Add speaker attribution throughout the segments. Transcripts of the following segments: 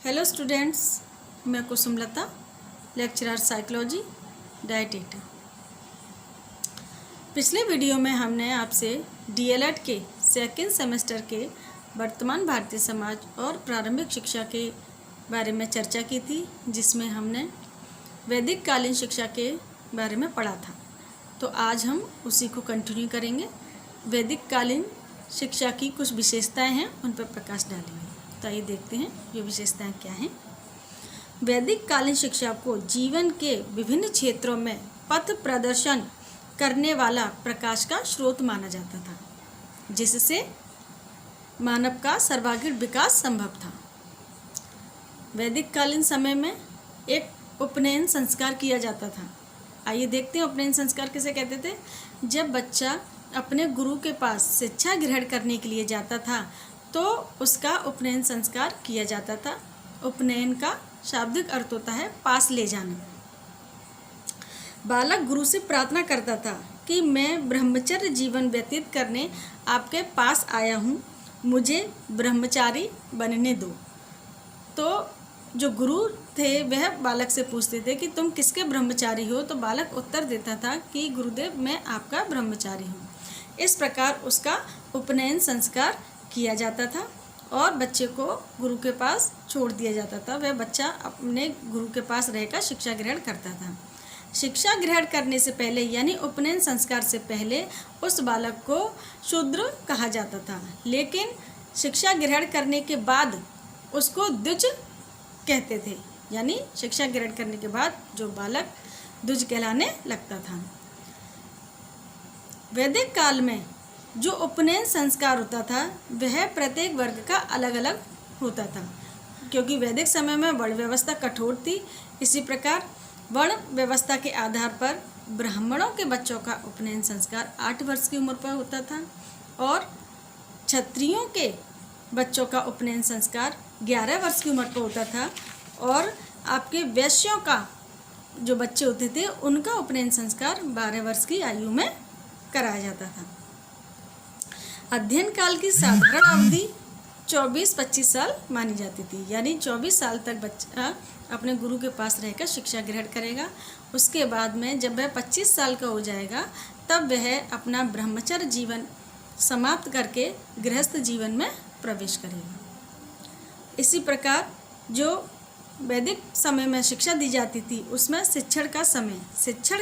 Speaker 1: Hello students, मैं Kusumlata, lecturer psychology diet. पिछले video में हमने आपसे डीएलएड के सेकेंड सेमेस्टर के वर्तमान भारतीय समाज और प्रारंभिक शिक्षा के बारे में चर्चा की थी, जिसमें हमने वैदिक कालीन शिक्षा के बारे में पढ़ा था। तो आज हम उसी को कंटिन्यू करेंगे। वैदिक कालीन शिक्षा की कुछ विशेषताएं हैं, उन पर प्रकाश डालेंगे। तो आइए देखते हैं ये विशेषताएं क्या हैं। वैदिक कालीन शिक्षा को जीवन के विभिन्न क्षेत्रों में पथ प्रदर्शन करने वाला प्रकाश का स्रोत माना जाता था, जिससे मानव का सर्वांगीण विकास संभव था। वैदिक कालीन समय में एक उपनयन संस्कार किया जाता था। आइए देखते हैं उपनयन संस्कार किसे कहते थे। जब बच्चा अपने गुरु के पास शिक्षा ग्रहण करने के लिए जाता था तो उसका उपनयन संस्कार किया जाता था। उपनयन का शाब्दिक अर्थ होता है पास ले जाना। बालक गुरु से प्रार्थना करता था कि मैं ब्रह्मचर्य जीवन व्यतीत करने आपके पास आया हूँ, मुझे ब्रह्मचारी बनने दो। तो जो गुरु थे वह बालक से पूछते थे कि तुम किसके ब्रह्मचारी हो, तो बालक उत्तर देता था कि गुरुदेव मैं आपका ब्रह्मचारी हूँ। इस प्रकार उसका उपनयन संस्कार किया जाता था और बच्चे को गुरु के पास छोड़ दिया जाता था। वह बच्चा अपने गुरु के पास रहकर शिक्षा ग्रहण करता था। शिक्षा ग्रहण करने से पहले यानी उपनयन संस्कार से पहले उस बालक को शूद्र कहा जाता था, लेकिन शिक्षा ग्रहण करने के बाद उसको द्विज कहते थे। यानी शिक्षा ग्रहण करने के बाद जो बालक द्विज कहलाने लगता था। वैदिक काल में जो उपनयन संस्कार होता था वह प्रत्येक वर्ग का अलग अलग होता था, क्योंकि वैदिक समय में वर्ण व्यवस्था कठोर थी। इसी प्रकार वर्ण व्यवस्था के आधार पर ब्राह्मणों के बच्चों का उपनयन संस्कार 8 वर्ष की उम्र पर होता था और क्षत्रियों के बच्चों का उपनयन संस्कार 11 वर्ष की उम्र पर होता था और आपके वैश्यों का जो बच्चे होते थे उनका उपनयन संस्कार 12 वर्ष की आयु में कराया जाता था। अध्ययन काल की साधारण अवधि 24-25 साल मानी जाती थी, यानी 24 साल तक बच्चा अपने गुरु के पास रहकर शिक्षा ग्रहण करेगा। उसके बाद में जब वह 25 साल का हो जाएगा तब वह अपना ब्रह्मचर्य जीवन समाप्त करके गृहस्थ जीवन में प्रवेश करेगा। इसी प्रकार जो वैदिक समय में शिक्षा दी जाती थी उसमें शिक्षण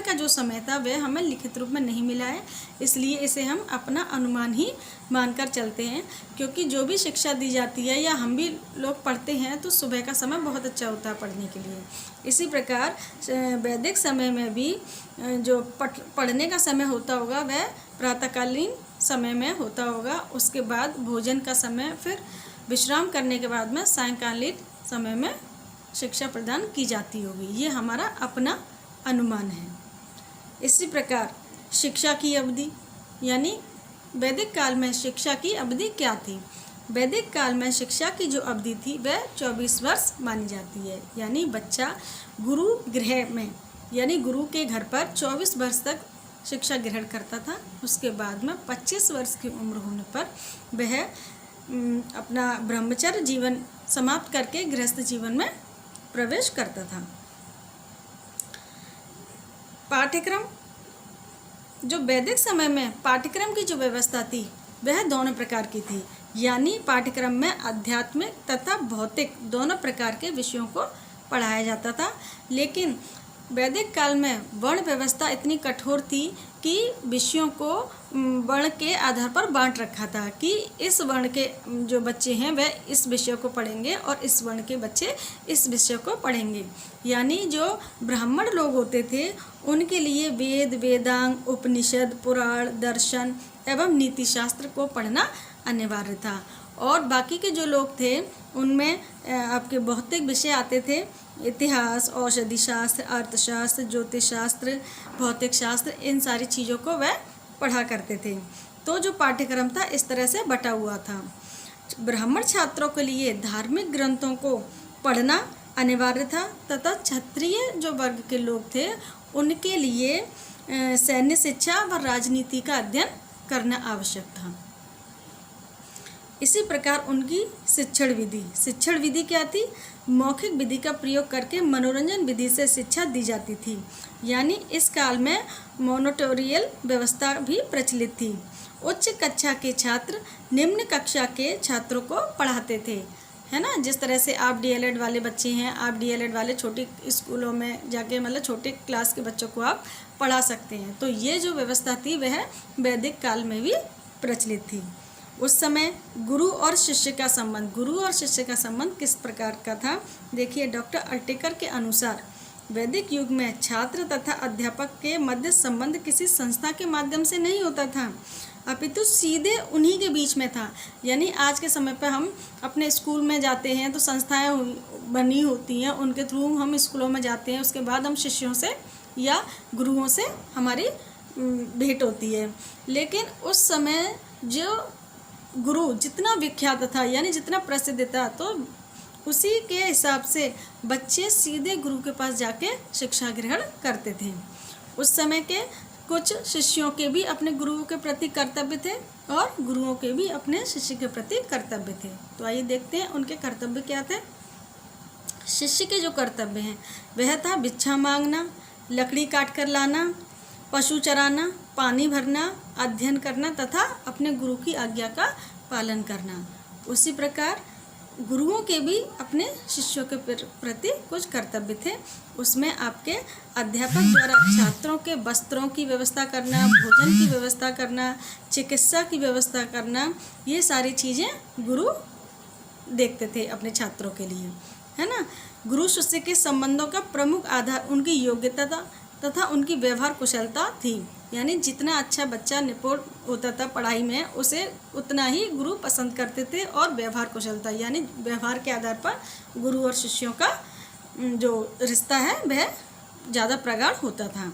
Speaker 1: का जो समय था वह हमें लिखित रूप में नहीं मिला है, इसलिए इसे हम अपना अनुमान ही मानकर चलते हैं, क्योंकि जो भी शिक्षा दी जाती है या हम भी लोग पढ़ते हैं तो सुबह का समय बहुत अच्छा होता है पढ़ने के लिए। इसी प्रकार वैदिक समय में भी जो पढ़ने का समय होता होगा वह प्रातःकालीन समय में होता होगा। उसके बाद भोजन का समय, फिर विश्राम करने के बाद में सायंकालीन समय में शिक्षा प्रदान की जाती होगी। ये हमारा अपना अनुमान है। इसी प्रकार शिक्षा की अवधि, यानी वैदिक काल में शिक्षा की अवधि क्या थी। वैदिक काल में शिक्षा की जो अवधि थी वह 24 वर्ष मानी जाती है, यानी बच्चा गुरु गृह में यानी गुरु के घर पर 24 वर्ष तक शिक्षा ग्रहण करता था। उसके बाद में 25 वर्ष की उम्र होने पर वह अपना ब्रह्मचर्य जीवन समाप्त करके गृहस्थ जीवन में प्रवेश करता था। पाठ्यक्रम, जो वैदिक समय में पाठ्यक्रम की जो व्यवस्था थी वह दोनों प्रकार की थी, यानी पाठ्यक्रम में आध्यात्मिक तथा भौतिक दोनों प्रकार के विषयों को पढ़ाया जाता था। लेकिन वैदिक काल में वर्ण व्यवस्था इतनी कठोर थी कि विषयों को वर्ण के आधार पर बांट रखा था कि इस वर्ण के जो बच्चे हैं वह इस विषय को पढ़ेंगे और इस वर्ण के बच्चे इस विषय को पढ़ेंगे। यानी जो ब्राह्मण लोग होते थे उनके लिए वेद, वेदांग, उपनिषद, पुराण, दर्शन एवं नीति शास्त्र को पढ़ना अनिवार्य था, और बाकी के जो लोग थे उनमें आपके भौतिक विषय आते थे, इतिहास, औषधि शास्त्र, अर्थशास्त्र, ज्योतिष शास्त्र, भौतिक शास्त्र, इन सारी चीज़ों को वह पढ़ा करते थे। तो जो पाठ्यक्रम था इस तरह से बटा हुआ था। ब्राह्मण छात्रों के लिए धार्मिक ग्रंथों को पढ़ना अनिवार्य था तथा क्षत्रिय जो वर्ग के लोग थे उनके लिए सैन्य शिक्षा व राजनीति का अध्ययन करना आवश्यक था। इसी प्रकार उनकी शिक्षण विधि क्या थी? मौखिक विधि का प्रयोग करके मनोरंजन विधि से शिक्षा दी जाती थी। यानी इस काल में मोनोटोरियल व्यवस्था भी प्रचलित थी। उच्च कक्षा के छात्र निम्न कक्षा के छात्रों को पढ़ाते थे, है ना। जिस तरह से आप डीएलएड वाले बच्चे हैं, आप डीएलएड वाले छोटी स्कूलों में जाके मतलब छोटे क्लास के बच्चों को आप पढ़ा सकते हैं। तो ये जो व्यवस्था थी वह वैदिक काल में भी प्रचलित थी। उस समय गुरु और शिष्य का संबंध किस प्रकार का था? देखिए, डॉक्टर अल्टेकर के अनुसार वैदिक युग में छात्र तथा अध्यापक के मध्य संबंध किसी संस्था के माध्यम से नहीं होता था, अपितु सीधे उन्हीं के बीच में था। यानी आज के समय पर हम अपने स्कूल में जाते हैं तो संस्थाएं बनी होती हैं, उनके थ्रू हम स्कूलों में जाते हैं, उसके बाद हम शिष्यों से या गुरुओं से हमारी भेंट होती है। लेकिन उस समय जो गुरु जितना विख्यात था, यानी जितना प्रसिद्ध था, तो उसी के हिसाब से बच्चे सीधे गुरु के पास जाके शिक्षा ग्रहण करते थे। उस समय के कुछ शिष्यों के भी अपने गुरुओं के प्रति कर्तव्य थे और गुरुओं के भी अपने शिष्य के प्रति कर्तव्य थे। तो आइए देखते हैं उनके कर्तव्य क्या थे। शिष्य के जो कर्तव्य हैं वह था भिक्षा मांगना, लकड़ी काट कर लाना, पशु चराना, पानी भरना, अध्ययन करना तथा अपने गुरु की आज्ञा का पालन करना। उसी प्रकार गुरुओं के भी अपने शिष्यों के प्रति कुछ कर्तव्य थे। उसमें आपके अध्यापक द्वारा छात्रों के वस्त्रों की व्यवस्था करना, भोजन की व्यवस्था करना, चिकित्सा की व्यवस्था करना, ये सारी चीज़ें गुरु देखते थे अपने छात्रों के लिए, है ना। गुरु शिष्य के संबंधों का प्रमुख आधार उनकी योग्यता तथा उनकी व्यवहार कुशलता थी। यानी जितना अच्छा बच्चा निपुण होता था पढ़ाई में, उसे उतना ही गुरु पसंद करते थे। और व्यवहार कुशलता यानी व्यवहार के आधार पर गुरु और शिष्यों का जो रिश्ता है वह ज़्यादा प्रगाढ़ होता था।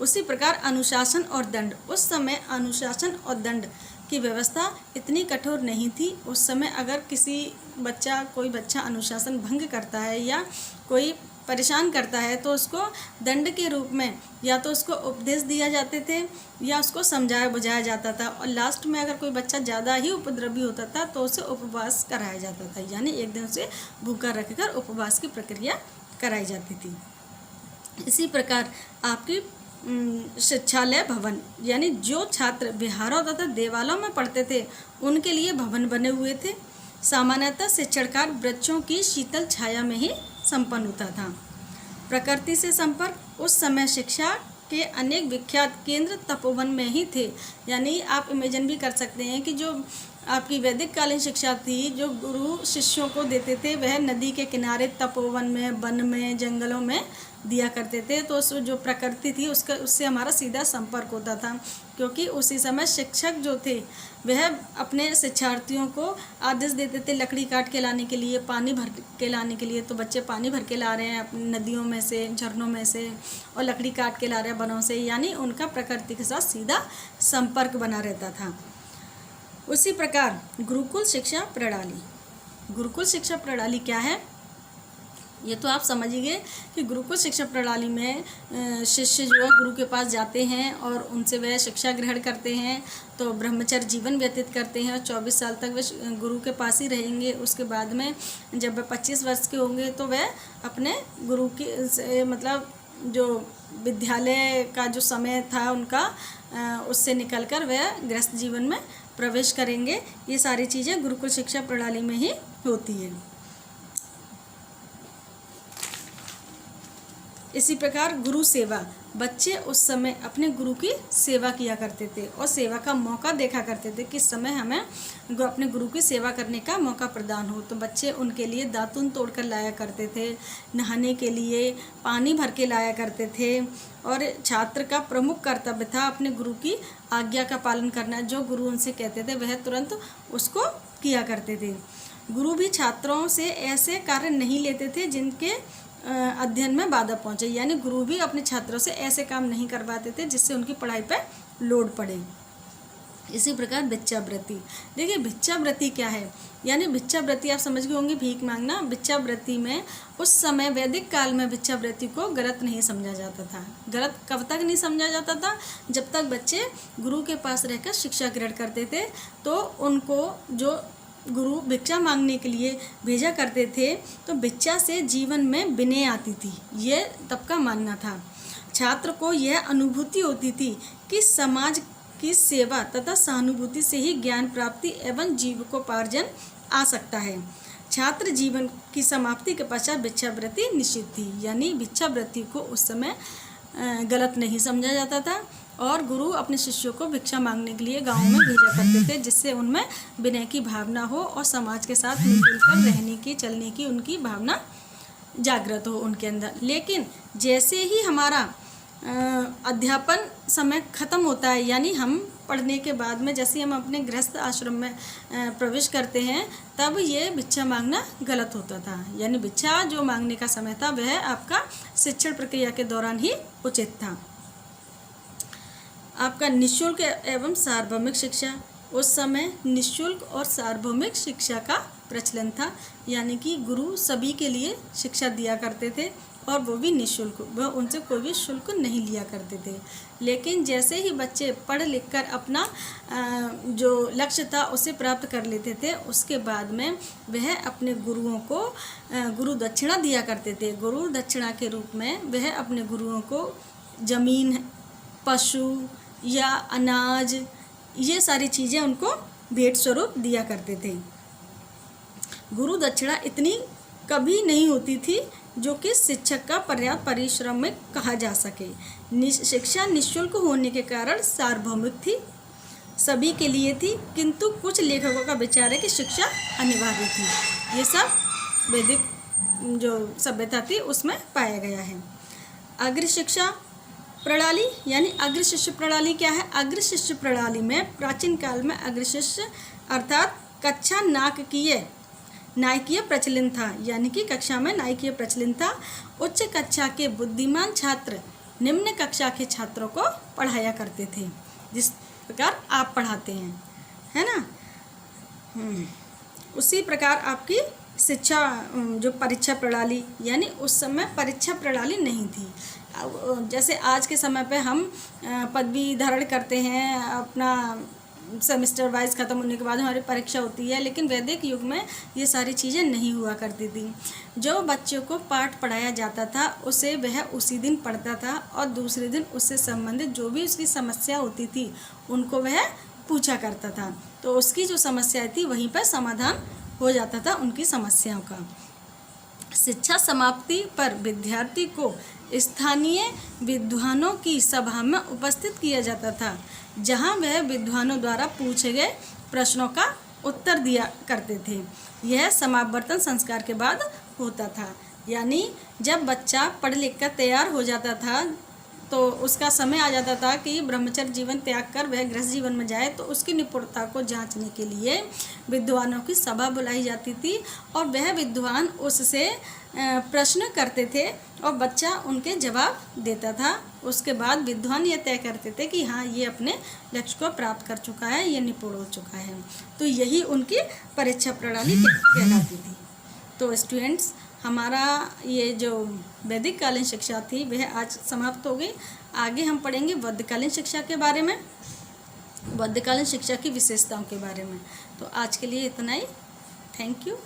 Speaker 1: उसी प्रकार अनुशासन और दंड, उस समय अनुशासन और दंड की व्यवस्था इतनी कठोर नहीं थी। उस समय अगर कोई बच्चा अनुशासन भंग करता है या कोई परेशान करता है तो उसको दंड के रूप में या तो उसको उपदेश दिया जाते थे या उसको समझाया बुझाया जाता था। और लास्ट में अगर कोई बच्चा ज़्यादा ही उपद्रवी होता था तो उसे उपवास कराया जाता था, यानी एक दिन उसे भूखा रखकर उपवास की प्रक्रिया कराई जाती थी। इसी प्रकार आपकी शिक्षालय भवन, यानी जो छात्र विहारों तथा देवालयों में पढ़ते थे उनके लिए भवन बने हुए थे। सामान्यतः शिक्षण कार्य वृक्षों की शीतल छाया में ही संपन्न होता था। प्रकृति से संपर्क, उस समय शिक्षा के अनेक विख्यात केंद्र तपोवन में ही थे। यानी आप इमेजिन भी कर सकते हैं कि जो आपकी वैदिक कालीन शिक्षा थी, जो गुरु शिष्यों को देते थे, वह नदी के किनारे तपोवन में, वन में, जंगलों में दिया करते थे। तो उस जो प्रकृति थी उससे हमारा सीधा संपर्क होता था, क्योंकि उसी समय शिक्षक जो थे वह अपने शिक्षार्थियों को आदेश देते थे लकड़ी काट के लाने के लिए, पानी भर के लाने के लिए। तो बच्चे पानी भर के ला रहे हैं अपनी नदियों में से, झरनों में से, और लकड़ी काट के ला रहे हैं वनों से, यानी उनका प्रकृति के साथ सीधा संपर्क बना रहता था। उसी प्रकार गुरुकुल शिक्षा प्रणाली क्या है, ये तो आप समझ ही गए कि गुरुकुल शिक्षा प्रणाली में शिष्य जो है गुरु के पास जाते हैं और उनसे वह शिक्षा ग्रहण करते हैं। तो ब्रह्मचर्य जीवन व्यतीत करते हैं और 24 साल तक वे गुरु के पास ही रहेंगे। उसके बाद में जब वह 25 वर्ष के होंगे तो वह अपने गुरु की मतलब जो विद्यालय का जो समय था उनका, उससे निकलकर वह गृहस्थ जीवन में प्रवेश करेंगे। ये सारी चीज़ें गुरुकुल शिक्षा प्रणाली में ही होती है। इसी प्रकार गुरु सेवा, बच्चे उस समय अपने गुरु की सेवा किया करते थे और सेवा का मौका देखा करते थे। किस समय हमें अपने गुरु की सेवा करने का मौका प्रदान हो, तो बच्चे उनके लिए दातुन तोड़कर लाया करते थे, नहाने के लिए पानी भर के लाया करते थे। और छात्र का प्रमुख कर्तव्य था अपने गुरु की आज्ञा का पालन करना। जो गुरु उनसे कहते थे वह तुरंत उसको किया करते थे। गुरु भी छात्रों से ऐसे कार्य नहीं लेते थे जिनके अध्ययन में बाधा पहुंचे, यानी गुरु भी अपने छात्रों से ऐसे काम नहीं करवाते थे जिससे उनकी पढ़ाई पर लोड पड़े। इसी प्रकार भिक्षावृत्ति, देखिए भिक्षावृत्ति क्या है, यानी भिक्षावृत्ति आप समझ गए होंगे, भीख मांगना। भिक्षावृत्ति में उस समय वैदिक काल में भिक्षावृत्ति को गलत नहीं समझा जाता था। गलत कब तक नहीं समझा जाता था, जब तक बच्चे गुरु के पास रहकर शिक्षा ग्रहण करते थे। तो उनको जो गुरु भिक्षा मांगने के लिए भेजा करते थे तो भिक्षा से जीवन में विनय आती थी, ये तब का मानना था। छात्र को यह अनुभूति होती थी कि समाज की सेवा तथा सहानुभूति से ही ज्ञान प्राप्ति एवं जीविकोपार्जन आ सकता है। छात्र जीवन की समाप्ति के पश्चात भिक्षावृत्ति निषिद्ध थी, यानी भिक्षावृत्ति को उस समय गलत नहीं समझा जाता था और गुरु अपने शिष्यों को भिक्षा मांगने के लिए गांव में भेजा करते थे, जिससे उनमें विनय की भावना हो और समाज के साथ मिलजुल कर रहने की, चलने की उनकी भावना जागृत हो उनके अंदर। लेकिन जैसे ही हमारा अध्यापन समय ख़त्म होता है, यानी हम पढ़ने के बाद में जैसे हम अपने गृहस्थ आश्रम में प्रवेश करते हैं, तब ये भिक्षा मांगना गलत होता था। यानी भिक्षा जो मांगने का समय था वह आपका शिक्षण प्रक्रिया के दौरान ही उचित था। आपका निःशुल्क एवं सार्वभौमिक शिक्षा, उस समय निःशुल्क और सार्वभौमिक शिक्षा का प्रचलन था, यानी कि गुरु सभी के लिए शिक्षा दिया करते थे और वो भी निःशुल्क, वह उनसे कोई भी शुल्क नहीं लिया करते थे। लेकिन जैसे ही बच्चे पढ़ लिख कर अपना जो लक्ष्य था उसे प्राप्त कर लेते थे, उसके बाद में वह अपने गुरुओं को गुरु दक्षिणा दिया करते थे। गुरु दक्षिणा के रूप में वह अपने गुरुओं को ज़मीन, पशु या अनाज, ये सारी चीज़ें उनको भेंट स्वरूप दिया करते थे। गुरु दक्षिणा इतनी कभी नहीं होती थी जो कि शिक्षक का पर्याप्त परिश्रमिक कहा जा सके। शिक्षा निःशुल्क होने के कारण सार्वभौमिक थी, सभी के लिए थी, किंतु कुछ लेखकों का विचार है कि शिक्षा अनिवार्य थी। ये सब वैदिक जो सभ्यता थी उसमें पाया गया है। अग्र शिक्षा प्रणाली यानी अग्र शिष्य प्रणाली क्या है? अग्र शिष्य प्रणाली में प्राचीन काल में अग्र शिष्य अर्थात कक्षा नायकीय प्रचलन था, यानी कि कक्षा में नायकीय प्रचलन था। उच्च कक्षा के बुद्धिमान छात्र निम्न कक्षा के छात्रों को पढ़ाया करते थे, जिस प्रकार आप पढ़ाते हैं, है ना। उसी प्रकार आपकी शिक्षा जो परीक्षा प्रणाली, यानी उस समय परीक्षा प्रणाली नहीं थी। जैसे आज के समय पे हम पदवी धारण करते हैं, अपना सेमेस्टर वाइज ख़त्म होने के बाद हमारी परीक्षा होती है, लेकिन वैदिक युग में ये सारी चीज़ें नहीं हुआ करती थी। जो बच्चों को पाठ पढ़ाया जाता था उसे वह उसी दिन पढ़ता था और दूसरे दिन उससे संबंधित जो भी उसकी समस्या होती थी उनको वह पूछा करता था, तो उसकी जो समस्याएं थी वहीं पर समाधान हो जाता था उनकी समस्याओं का। शिक्षा समाप्ति पर विद्यार्थी को स्थानीय विद्वानों की सभा में उपस्थित किया जाता था, जहां वह विद्वानों द्वारा पूछे गए प्रश्नों का उत्तर दिया करते थे। यह समावर्तन संस्कार के बाद होता था, यानी जब बच्चा पढ़ लिख कर तैयार हो जाता था तो उसका समय आ जाता था कि ब्रह्मचर्य जीवन त्याग कर वह गृहस्थ जीवन में जाए, तो उसकी निपुणता को जांचने के लिए विद्वानों की सभा बुलाई जाती थी और वह विद्वान उससे प्रश्न करते थे और बच्चा उनके जवाब देता था। उसके बाद विद्वान ये तय करते थे कि हाँ, ये अपने लक्ष्य को प्राप्त कर चुका है, ये निपुण हो चुका है। तो यही उनकी परीक्षा प्रणाली कहलाती थी। तो स्टूडेंट्स, हमारा ये जो वैदिक कालीन शिक्षा थी वह आज समाप्त हो गई। आगे हम पढ़ेंगे वैदिककालीन शिक्षा के बारे में, वैदिककालीन शिक्षा की विशेषताओं के बारे में। तो आज के लिए इतना ही। Thank you.